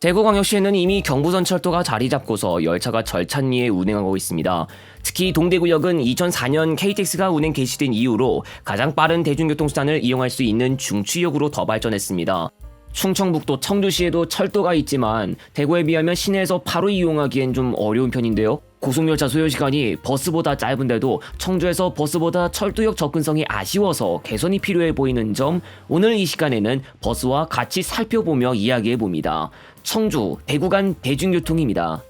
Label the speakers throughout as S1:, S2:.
S1: 대구광역시에는 이미 경부선철도가 자리 잡고서 열차가 절찬리에 운행하고 있습니다. 특히 동대구역은 2004년 KTX가 운행 개시된 이후로 가장 빠른 대중교통수단을 이용할 수 있는 중추역으로 더 발전했습니다. 충청북도 청주시에도 철도가 있지만 대구에 비하면 시내에서 바로 이용하기엔 좀 어려운 편인데요. 고속열차 소요시간이 버스보다 짧은데도 청주에서 버스보다 철도역 접근성이 아쉬워서 개선이 필요해 보이는 점, 오늘 이 시간에는 버스와 같이 살펴보며 이야기해봅니다. 청주, 대구 간 대중교통입니다.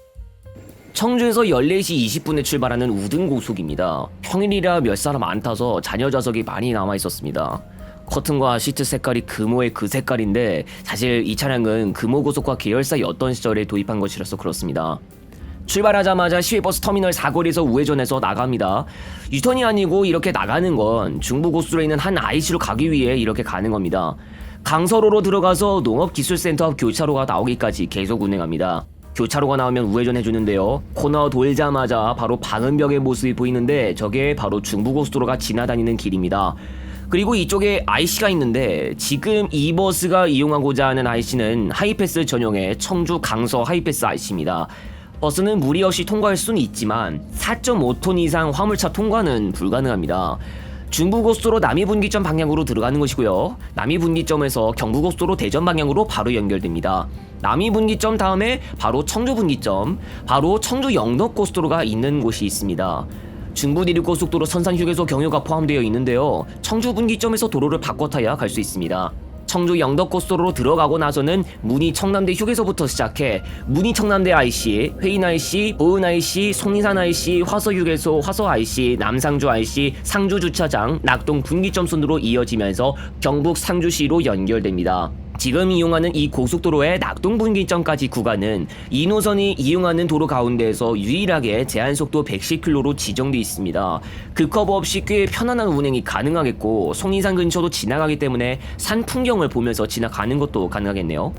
S1: 청주에서 14시 20분에 출발하는 우등고속입니다. 평일이라 몇 사람 안 타서 잔여 좌석이 많이 남아있었습니다. 커튼과 시트 색깔이 금호의 그 색깔인데 사실 이 차량은 금호고속과 계열사였던 시절에 도입한 것이라서 그렇습니다. 출발하자마자 시외버스 터미널 사거리에서 우회전해서 나갑니다. 유턴이 아니고 이렇게 나가는 건 중부고속도로에 있는 한 IC로 가기 위해 이렇게 가는 겁니다. 강서로로 들어가서 농업기술센터 앞 교차로가 나오기까지 계속 운행합니다. 교차로가 나오면 우회전해주는데요. 코너 돌자마자 바로 방음벽의 모습이 보이는데 저게 바로 중부고속도로가 지나다니는 길입니다. 그리고 이쪽에 IC가 있는데 지금 이 버스가 이용하고자 하는 IC는 하이패스 전용의 청주 강서 하이패스 IC입니다. 버스는 무리 없이 통과할 수는 있지만 4.5톤 이상 화물차 통과는 불가능합니다. 중부고속도로 남이분기점 방향으로 들어가는 것이고요. 남이분기점에서 경부고속도로 대전 방향으로 바로 연결됩니다. 남이분기점 다음에 바로 청주분기점, 바로 청주 영덕고속도로가 있는 곳이 있습니다. 중부내륙고속도로 선산휴게소 경유가 포함되어 있는데요. 청주분기점에서 도로를 바꿔 타야 갈 수 있습니다. 청주 영덕고속도로로 들어가고 나서는 문희 청남대 휴게소부터 시작해 문희 청남대 IC, 회인 IC, 보은 IC, 송리산 IC, 화서휴게소, 화서 IC, 남상주 IC, 상주 주차장, 낙동 분기점 순으로 이어지면서 경북 상주시로 연결됩니다. 지금 이용하는 이 고속도로의 낙동 분기점까지 구간은 이 노선이 이용하는 도로 가운데에서 유일하게 제한속도 110km로 지정되어 있습니다. 그 커브 없이 꽤 편안한 운행이 가능하겠고 송리산 근처도 지나가기 때문에 산 풍경을 보면서 지나가는 것도 가능하겠네요.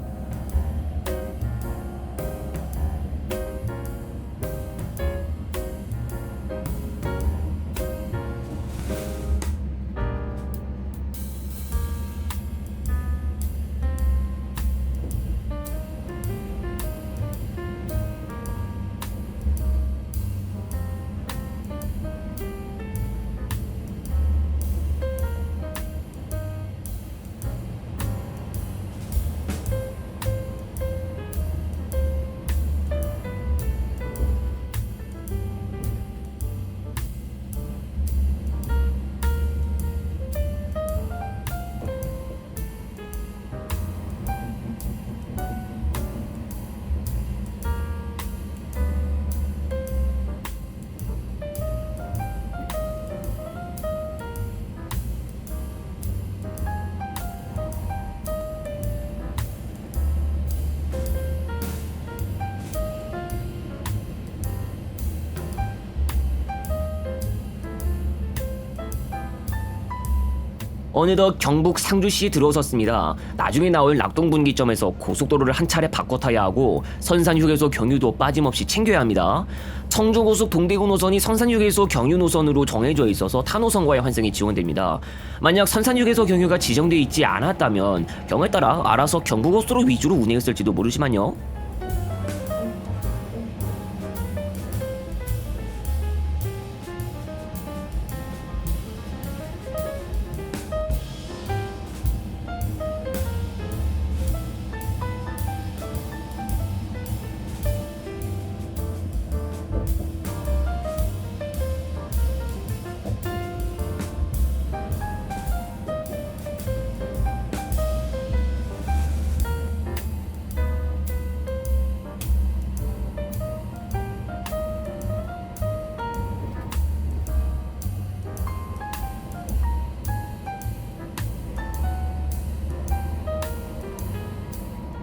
S1: 어느덧 경북 상주시에 들어섰습니다. 나중에 나올 낙동분기점에서 고속도로를 한 차례 바꿔 타야 하고 선산휴게소 경유도 빠짐없이 챙겨야 합니다. 청주고속 동대구 노선이 선산휴게소 경유 노선으로 정해져 있어서 타 노선과의 환승이 지원됩니다. 만약 선산휴게소 경유가 지정되어 있지 않았다면 경우에 따라 알아서 경부고속도로 위주로 운행했을지도 모르지만요.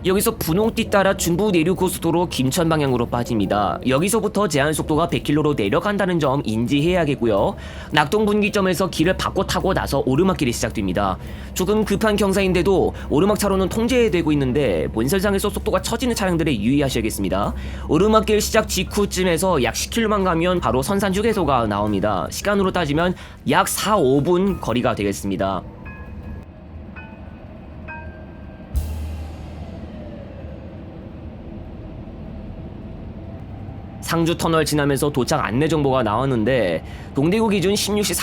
S1: 여기서 분홍띠 따라 중부 내륙고속도로 김천 방향으로 빠집니다. 여기서부터 제한속도가 100km로 내려간다는 점 인지해야겠고요. 낙동 분기점에서 길을 바꿔 타고 나서 오르막길이 시작됩니다. 조금 급한 경사인데도 오르막 차로는 통제되고 있는데 본선상에서 속도가 처지는 차량들에 유의하셔야겠습니다. 오르막길 시작 직후쯤에서 약 10km만 가면 바로 선산휴게소가 나옵니다. 시간으로 따지면 약 4, 5분 거리가 되겠습니다. 상주 터널 지나면서 도착 안내 정보가 나왔는데 동대구 기준 16시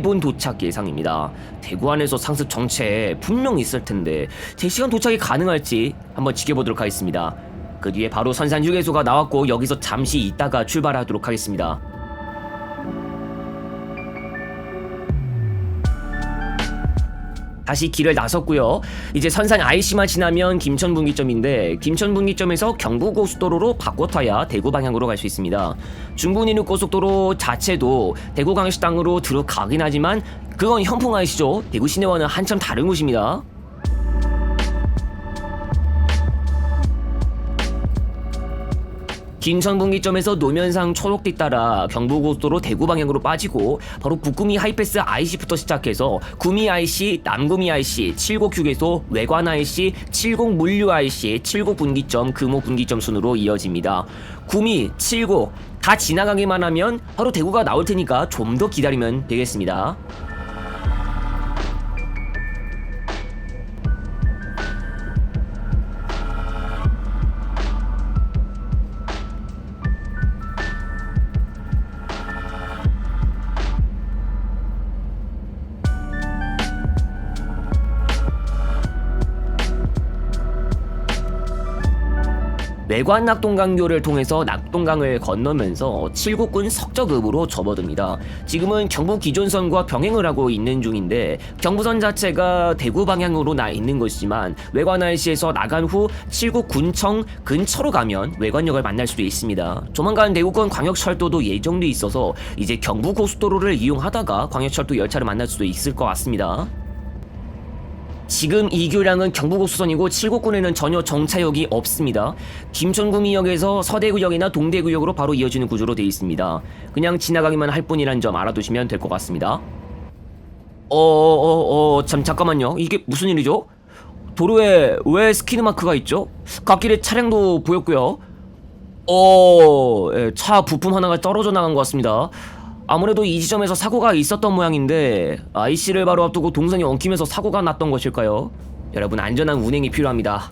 S1: 41분 도착 예상입니다. 대구 안에서 상습 정체 분명 있을 텐데 제 시간 도착이 가능할지 한번 지켜보도록 하겠습니다. 그 뒤에 바로 선산 휴게소가 나왔고 여기서 잠시 있다가 출발하도록 하겠습니다. 다시 길을 나섰고요. 이제 선산 IC만 지나면 김천분기점인데 김천분기점에서 경부고속도로로 바꿔 타야 대구 방향으로 갈 수 있습니다. 중부내륙고속도로 자체도 대구광역시 땅으로 들어가긴 하지만 그건 현풍 아시죠? 대구 시내와는 한참 다른 곳입니다. 김천분기점에서 노면상 초록빛 따라 경부고속도로 대구 방향으로 빠지고 바로 북구미 하이패스 IC부터 시작해서 구미 IC, 남구미 IC, 칠곡 휴게소, 외관 IC, 칠곡 물류 IC, 칠곡 분기점, 금호 분기점 순으로 이어집니다. 구미, 칠곡 다 지나가기만 하면 바로 대구가 나올 테니까 좀 더 기다리면 되겠습니다. 외관 낙동강교를 통해서 낙동강을 건너면서 칠곡군 석저읍으로 접어듭니다. 지금은 경부 기존선과 병행을 하고 있는 중인데 경부선 자체가 대구 방향으로 나 있는 것이지만 외관 IC에서 나간 후 칠곡군청 근처로 가면 외관역을 만날 수도 있습니다. 조만간 대구권 광역철도도 예정돼 있어서 이제 경부고속도로를 이용하다가 광역철도 열차를 만날 수도 있을 것 같습니다. 지금 이 교량은 경부고속선이고 칠곡군에는 전혀 정차역이 없습니다. 김천구미역에서 서대구역이나 동대구역으로 바로 이어지는 구조로 되어 있습니다. 그냥 지나가기만 할 뿐이란 점 알아두시면 될 것 같습니다. 잠깐만요. 이게 무슨 일이죠? 도로에 왜 스키드 마크가 있죠? 갓길에 차량도 보였고요. 차 부품 하나가 떨어져 나간 것 같습니다. 아무래도 이 지점에서 사고가 있었던 모양인데 IC를 바로 앞두고 동선이 엉키면서 사고가 났던 것일까요? 여러분 안전한 운행이 필요합니다.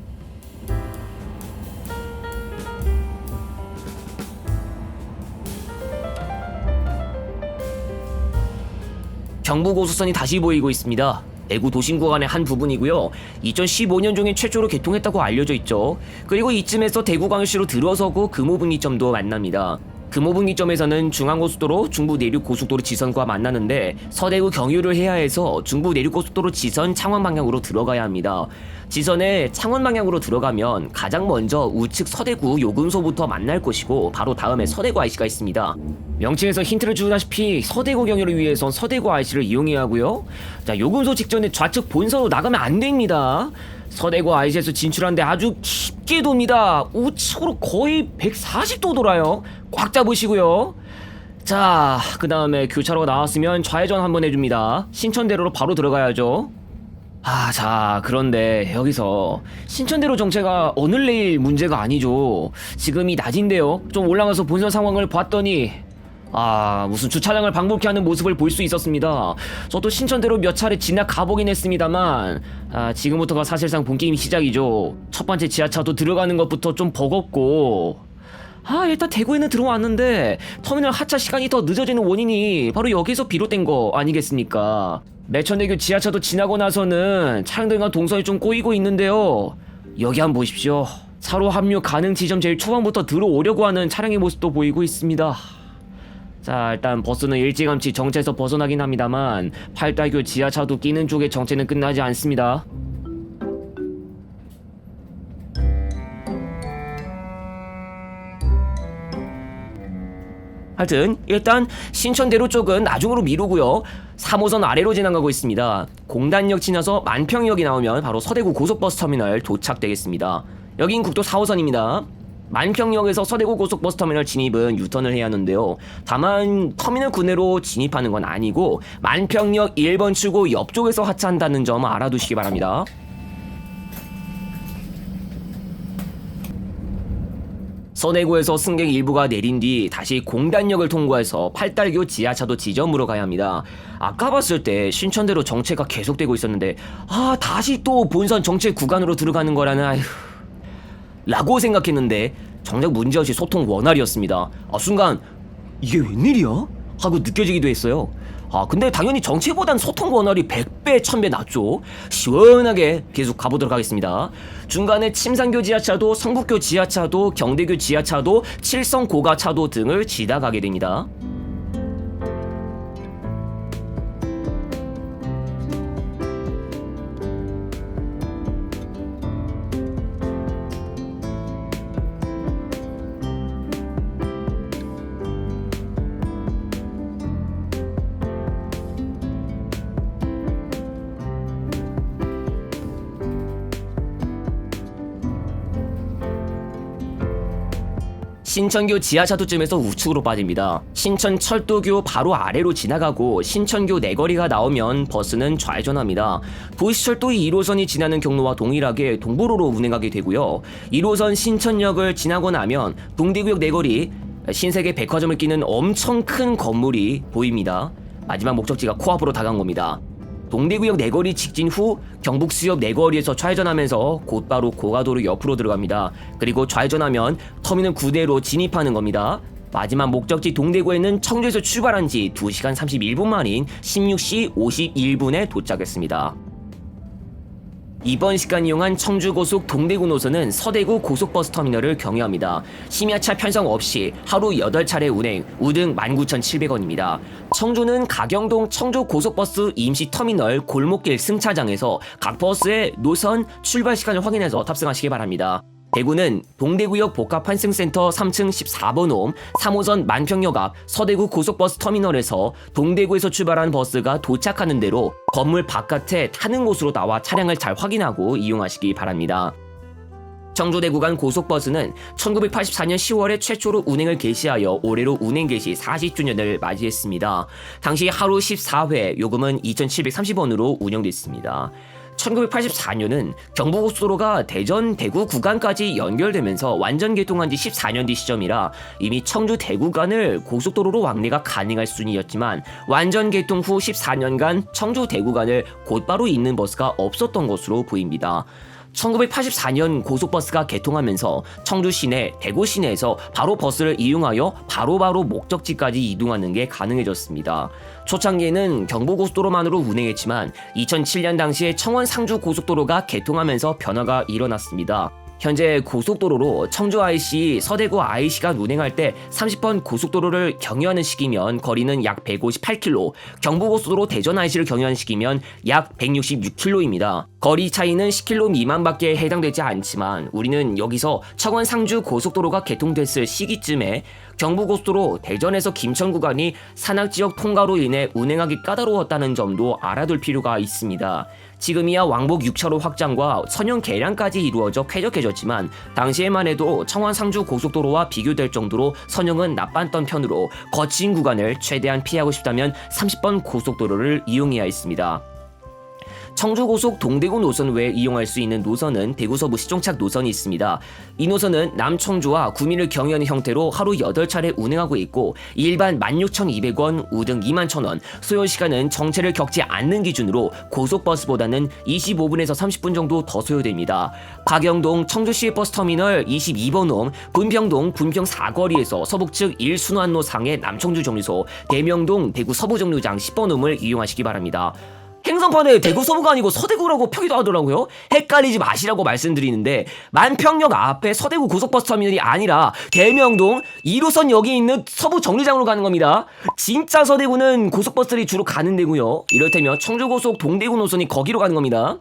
S1: 경부고속선이 다시 보이고 있습니다. 대구 도심 구간의 한 부분이고요. 2015년 중에 최초로 개통했다고 알려져 있죠. 그리고 이쯤에서 대구광역시로 들어서고 금호분기점도 만납니다. 금호분기점에서는 중앙고속도로, 중부내륙고속도로 지선과 만나는데 서대구 경유를 해야 해서 중부내륙고속도로 지선 창원 방향으로 들어가야 합니다. 지선에 창원 방향으로 들어가면 가장 먼저 우측 서대구 요금소부터 만날 것이고 바로 다음에 서대구 IC가 있습니다. 명칭에서 힌트를 주다시피 서대구 경유를 위해선 서대구 IC를 이용해야 하고요. 자, 요금소 직전에 좌측 본선으로 나가면 안 됩니다. 서대구 IC에서 진출하는데 아주 깊게 돕니다. 우측으로 거의 140도 돌아요. 꽉 잡으시고요. 자, 그 다음에 교차로가 나왔으면 좌회전 한번 해줍니다. 신천대로로 바로 들어가야죠. 자, 그런데 여기서 신천대로 정체가 오늘 내일 문제가 아니죠. 지금이 낮인데요. 좀 올라가서 본선 상황을 봤더니 무슨 주차장을 방불케 하는 모습을 볼 수 있었습니다. 저도 신천대로 몇 차례 지나가보긴 했습니다만 지금부터가 사실상 본게임 시작이죠. 첫 번째 지하차도 들어가는 것부터 좀 버겁고 일단 대구에는 들어왔는데 터미널 하차 시간이 더 늦어지는 원인이 바로 여기서 비롯된 거 아니겠습니까? 매천대교 지하차도 지나고 나서는 차량들과 동선이 좀 꼬이고 있는데요. 여기 한번 보십시오. 차로 합류 가능 지점 제일 초반부터 들어오려고 하는 차량의 모습도 보이고 있습니다. 자, 일단 버스는 일찌감치 정체에서 벗어나긴 합니다만 팔달교 지하차도 끼는 쪽의 정체는 끝나지 않습니다. 하여튼 일단 신천대로 쪽은 나중으로 미루고요. 3호선 아래로 지나가고 있습니다. 공단역 지나서 만평역이 나오면 바로 서대구 고속버스 터미널 도착되겠습니다. 여긴 국도 4호선입니다. 만평역에서 서대구 고속버스 터미널 진입은 유턴을 해야 하는데요. 다만 터미널 구내로 진입하는 건 아니고 만평역 1번 출구 옆쪽에서 하차한다는 점 알아두시기 바랍니다. 서대구에서 승객 일부가 내린 뒤 다시 공단역을 통과해서 팔달교 지하차도 지점으로 가야 합니다. 아까 봤을 때 신천대로 정체가 계속되고 있었는데 다시 또 본선 정체 구간으로 들어가는 거라는 라고 생각했는데 정작 문제없이 소통 원활이었습니다. 순간 이게 웬일이야? 하고 느껴지기도 했어요. 근데 당연히 정체보단 소통 원활이 100배, 1000배 낫죠. 시원하게 계속 가보도록 하겠습니다. 중간에 침산교 지하차도, 성북교 지하차도, 경대교 지하차도, 칠성 고가차도 등을 지나가게 됩니다. 신천교 지하차도쯤에서 우측으로 빠집니다. 신천철도교 바로 아래로 지나가고 신천교 내거리가 나오면 버스는 좌회전합니다. 도시철도 1호선이 지나는 경로와 동일하게 동부로로 운행하게 되고요. 1호선 신천역을 지나고 나면 동대구역 내거리 신세계 백화점을 끼는 엄청 큰 건물이 보입니다. 마지막 목적지가 코앞으로 다가온 겁니다. 동대구역 내거리 직진 후 경북수협 내거리에서 좌회전하면서 곧바로 고가도로 옆으로 들어갑니다. 그리고 좌회전하면 터미널 9대로 진입하는 겁니다. 마지막 목적지 동대구에는 청주에서 출발한 지 2시간 31분 만인 16시 51분에 도착했습니다. 이번 시간 이용한 청주고속 동대구 노선은 서대구 고속버스 터미널을 경유합니다. 심야차 편성 없이 하루 8차례 운행, 우등 19,700원입니다. 청주는 가경동 청주고속버스 임시터미널 골목길 승차장에서 각 버스의 노선, 출발 시간을 확인해서 탑승하시기 바랍니다. 대구는 동대구역 복합환승센터 3층 14번홈 3호선 만평역 앞 서대구 고속버스 터미널에서 동대구에서 출발한 버스가 도착하는 대로 건물 바깥에 타는 곳으로 나와 차량을 잘 확인하고 이용하시기 바랍니다. 청주대구 간 고속버스는 1984년 10월에 최초로 운행을 개시하여 올해로 운행 개시 40주년을 맞이했습니다. 당시 하루 14회, 요금은 2,730원으로 운영됐습니다. 1984년은 경부고속도로가 대전, 대구 구간까지 연결되면서 완전 개통한 지 14년 뒤 시점이라 이미 청주 대구 간을 고속도로로 왕래가 가능할 순이었지만 완전 개통 후 14년간 청주 대구 간을 곧바로 잇는 버스가 없었던 것으로 보입니다. 1984년 고속버스가 개통하면서 청주 시내, 대구 시내에서 바로 버스를 이용하여 바로바로 목적지까지 이동하는 게 가능해졌습니다. 초창기에는 경부고속도로만으로 운행했지만 2007년 당시에 청원 상주 고속도로가 개통하면서 변화가 일어났습니다. 현재 고속도로로 청주 IC, 서대구 IC 간 운행할 때 30번 고속도로를 경유하는 시기면 거리는 약 158km, 경부고속도로 대전 IC를 경유하는 시기면 약 166km입니다. 거리 차이는 10km 미만밖에 해당되지 않지만 우리는 여기서 청원 상주 고속도로가 개통됐을 시기쯤에 경부고속도로 대전에서 김천 구간이 산악지역 통과로 인해 운행하기 까다로웠다는 점도 알아둘 필요가 있습니다. 지금이야 왕복 6차로 확장과 선형 개량까지 이루어져 쾌적해졌지만 당시에만 해도 청원 상주 고속도로와 비교될 정도로 선형은 나빴던 편으로 거친 구간을 최대한 피하고 싶다면 30번 고속도로를 이용해야 했습니다. 청주고속 동대구 노선 외에 이용할 수 있는 노선은 대구 서부 시종착 노선이 있습니다. 이 노선은 남청주와 구미를 경유하는 형태로 하루 8차례 운행하고 있고 일반 16,200원, 우등 21,000원, 소요시간은 정체를 겪지 않는 기준으로 고속버스보다는 25분에서 30분 정도 더 소요됩니다. 가경동 청주시외버스터미널 22번홈, 분평동 분평 사거리에서 서북측 1순환로 상의 남청주 정류소, 대명동 대구 서부정류장 10번홈을 이용하시기 바랍니다. 행성판에 대구 서부가 아니고 서대구라고 표기도 하더라고요. 헷갈리지 마시라고 말씀드리는데 만평역 앞에 서대구 고속버스 터미널이 아니라 대명동 1호선 역이 있는 서부 정류장으로 가는 겁니다. 진짜 서대구는 고속버스들이 주로 가는 데고요. 이를테면 청주고속 동대구 노선이 거기로 가는 겁니다.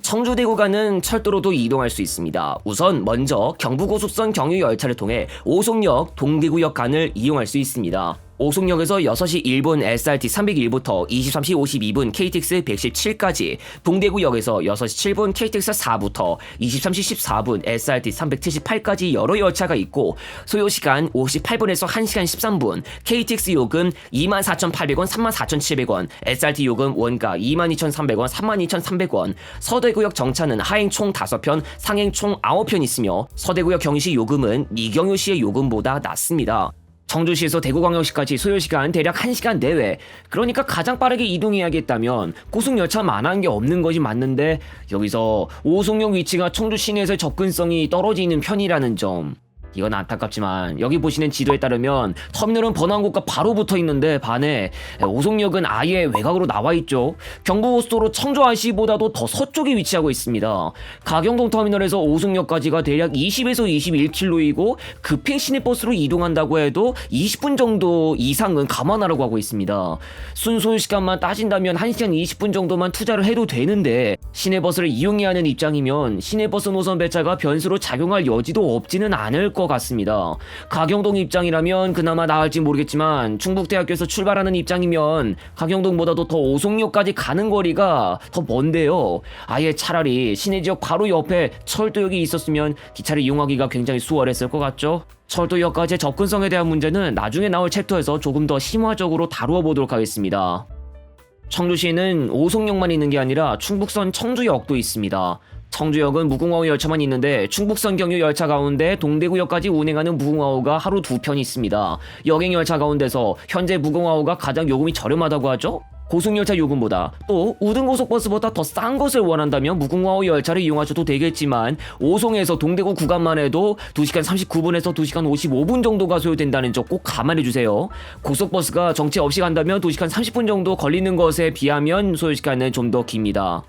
S1: 청주대구 간은 철도로도 이동할 수 있습니다. 우선 먼저 경부고속선 경유 열차를 통해 오송역, 동대구역 간을 이용할 수 있습니다. 오송역에서 6시 1분 SRT 301부터 23시 52분 KTX 117까지, 동대구역에서 6시 7분 KTX 4부터 23시 14분 SRT 378까지 여러 열차가 있고 소요시간 58분에서 1시간 13분, KTX 요금 24,800원, 34,700원, SRT 요금 원가 22,300원, 32,300원, 서대구역 정차는 하행 총 5편, 상행 총 9편 있으며 서대구역 경유시 요금은 미경유시의 요금보다 낮습니다. 청주시에서 대구광역시까지 소요시간 대략 1시간 내외, 그러니까 가장 빠르게 이동해야겠다면 고속열차만한 게 없는 것이 맞는데 여기서 오송역 위치가 청주 시내에서 접근성이 떨어지는 편이라는 점, 이건 안타깝지만 여기 보시는 지도에 따르면 터미널은 번화항구가 바로 붙어 있는데 반해 오송역은 아예 외곽으로 나와 있죠. 경부고속도로 청주 IC보다도 더 서쪽에 위치하고 있습니다. 가경동 터미널에서 오송역까지가 대략 20에서 21km이고 급행 시내버스로 이동한다고 해도 20분 정도 이상은 감안하라고 하고 있습니다. 순소 시간만 따진다면 1시간 20분 정도만 투자를 해도 되는데 시내버스를 이용해야 하는 입장이면 시내버스 노선 배차가 변수로 작용할 여지도 없지는 않을 것 같습니다. 가경동 입장이라면 그나마 나을지 모르겠지만 충북대학교에서 출발하는 입장이면 가경동보다도 더 오송역까지 가는 거리가 더 먼데요. 아예 차라리 시내지역 바로 옆에 철도역이 있었으면 기차를 이용하기가 굉장히 수월했을 것 같죠? 철도역까지의 접근성에 대한 문제는 나중에 나올 챕터에서 조금 더 심화적으로 다루어 보도록 하겠습니다. 청주시에는 오송역만 있는 게 아니라 충북선 청주역도 있습니다. 청주역은 무궁화호 열차만 있는데 충북선 경유 열차 가운데 동대구역까지 운행하는 무궁화호가 하루 2편 있습니다. 여객 열차 가운데서 현재 무궁화호가 가장 요금이 저렴하다고 하죠? 고속열차 요금보다 또 우등고속버스보다 더 싼 것을 원한다면 무궁화호 열차를 이용하셔도 되겠지만 오송에서 동대구 구간만 해도 2시간 39분에서 2시간 55분 정도가 소요된다는 점 꼭 감안해주세요. 고속버스가 정체 없이 간다면 2시간 30분 정도 걸리는 것에 비하면 소요시간은 좀 더 깁니다.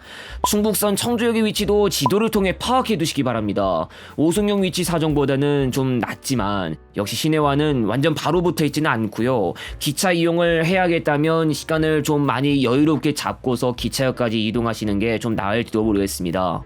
S1: 충북선 청주역의 위치도 지도를 통해 파악해 두시기 바랍니다. 오송역 위치 사정보다는 좀 낮지만 역시 시내와는 완전 바로 붙어 있지는 않고요. 기차 이용을 해야겠다면 시간을 좀 많이 여유롭게 잡고서 기차역까지 이동하시는 게 좀 나을지도 모르겠습니다.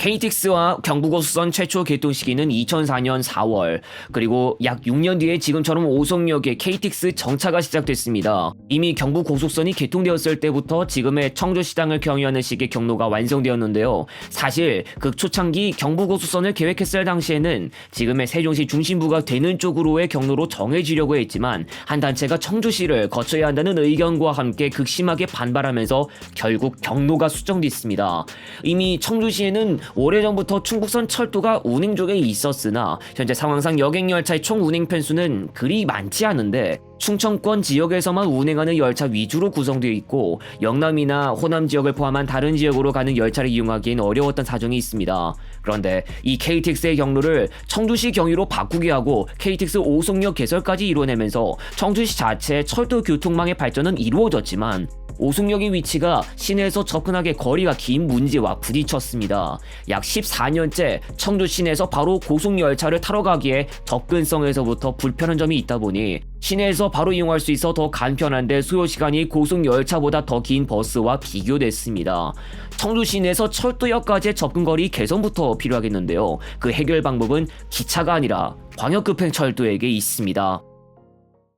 S1: KTX와 경부고속선 최초 개통 시기는 2004년 4월, 그리고 약 6년 뒤에 지금처럼 오송역에 KTX 정차가 시작됐습니다. 이미 경부고속선이 개통되었을 때부터 지금의 청주시장을 경유하는 식의 경로가 완성되었는데요. 사실 그 초창기 경부고속선을 계획했을 당시에는 지금의 세종시 중심부가 되는 쪽으로의 경로로 정해지려고 했지만 한 단체가 청주시를 거쳐야 한다는 의견과 함께 극심하게 반발하면서 결국 경로가 수정됐습니다. 이미 청주시에는 오래전부터 충북선 철도가 운행 중에 있었으나 현재 상황상 여객열차의 총 운행 편수는 그리 많지 않은데 충청권 지역에서만 운행하는 열차 위주로 구성되어 있고 영남이나 호남 지역을 포함한 다른 지역으로 가는 열차를 이용하기엔 어려웠던 사정이 있습니다. 그런데 이 KTX의 경로를 청주시 경유로 바꾸게 하고 KTX 오송역 개설까지 이뤄내면서 청주시 자체의 철도 교통망의 발전은 이루어졌지만 오송역의 위치가 시내에서 접근하기 거리가 긴 문제와 부딪혔습니다. 약 14년째 청주 시내에서 바로 고속열차를 타러 가기에 접근성에서부터 불편한 점이 있다 보니 시내에서 바로 이용할 수 있어 더 간편한데 소요시간이 고속열차보다 더 긴 버스와 비교됐습니다. 청주 시내에서 철도역까지의 접근거리 개선부터 필요하겠는데요. 그 해결 방법은 기차가 아니라 광역급행철도에게 있습니다.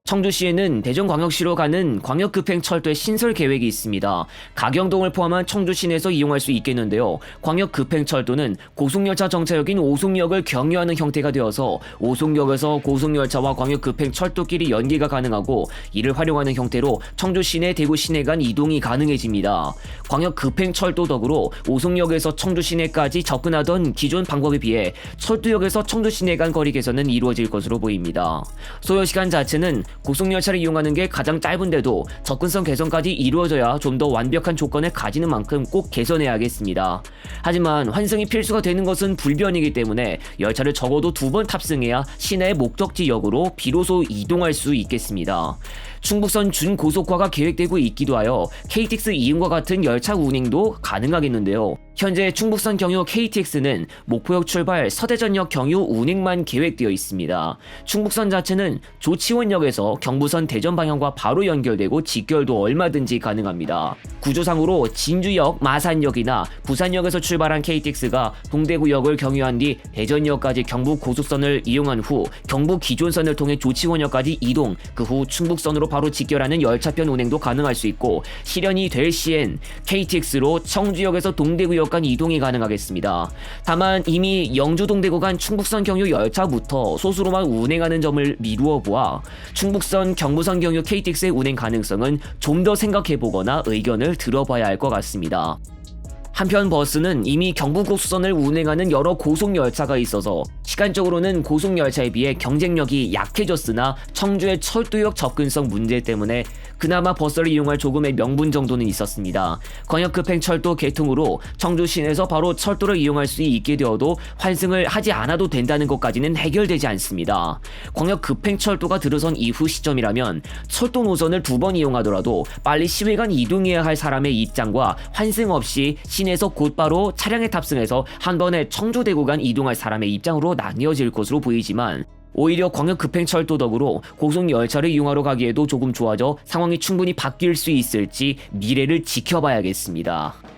S1: 청주시에는 대전광역시로 가는 광역급행철도의 신설 계획이 있습니다. 가경동을 포함한 청주 시내에서 이용할 수 있겠는데요. 광역급행철도는 고속열차 정차역인 오송역을 경유하는 형태가 되어서 오송역에서 고속열차와 광역급행철도끼리 연계가 가능하고 이를 활용하는 형태로 청주 시내, 대구 시내 간 이동이 가능해집니다. 광역급행철도 덕으로 오송역에서 청주 시내까지 접근하던 기존 방법에 비해 철도역에서 청주 시내 간 거리 개선은 이루어질 것으로 보입니다. 소요시간 자체는 고속열차를 이용하는 게 가장 짧은데도 접근성 개선까지 이루어져야 좀 더 완벽한 조건을 가지는 만큼 꼭 개선해야겠습니다. 하지만 환승이 필수가 되는 것은 불변이기 때문에 열차를 적어도 2번 탑승해야 시내의 목적지역으로 비로소 이동할 수 있겠습니다. 충북선 준고속화가 계획되고 있기도 하여 KTX 이음과 같은 열차 운행도 가능하겠는데요. 현재 충북선 경유 KTX는 목포역 출발 서대전역 경유 운행만 계획되어 있습니다. 충북선 자체는 조치원역에서 경부선 대전 방향과 바로 연결되고 직결도 얼마든지 가능합니다. 구조상으로 진주역, 마산역이나 부산역에서 출발한 KTX가 동대구역을 경유한 뒤 대전역까지 경부 고속선을 이용한 후 경부 기존선을 통해 조치원역까지 이동, 그 후 충북선으로 바로 직결하는 열차편 운행도 가능할 수 있고 실현이 될 시엔 KTX로 청주역에서 동대구역 간 이동이 가능하겠습니다. 다만 이미 영주 동대구 간 충북선 경유 열차부터 소수로만 운행하는 점을 미루어 보아 충북선 경부선 경유 KTX의 운행 가능성은 좀 더 생각해보거나 의견을 들어봐야 할 것 같습니다. 한편 버스는 이미 경부고속선을 운행하는 여러 고속열차가 있어서 시간적으로는 고속열차에 비해 경쟁력이 약해졌으나 청주의 철도역 접근성 문제 때문에 그나마 버스를 이용할 조금의 명분 정도는 있었습니다. 광역급행철도 개통으로 청주 시내에서 바로 철도를 이용할 수 있게 되어도 환승을 하지 않아도 된다는 것까지는 해결되지 않습니다. 광역급행철도가 들어선 이후 시점이라면 철도 노선을 2번 이용하더라도 빨리 시외간 이동해야 할 사람의 입장과 환승 없이 시내에서 곧바로 차량에 탑승해서 한 번에 청주대구 간 이동할 사람의 입장으로 나뉘어질 것으로 보이지만 오히려 광역급행철도 덕으로 고속열차를 이용하러 가기에도 조금 좋아져 상황이 충분히 바뀔 수 있을지 미래를 지켜봐야겠습니다.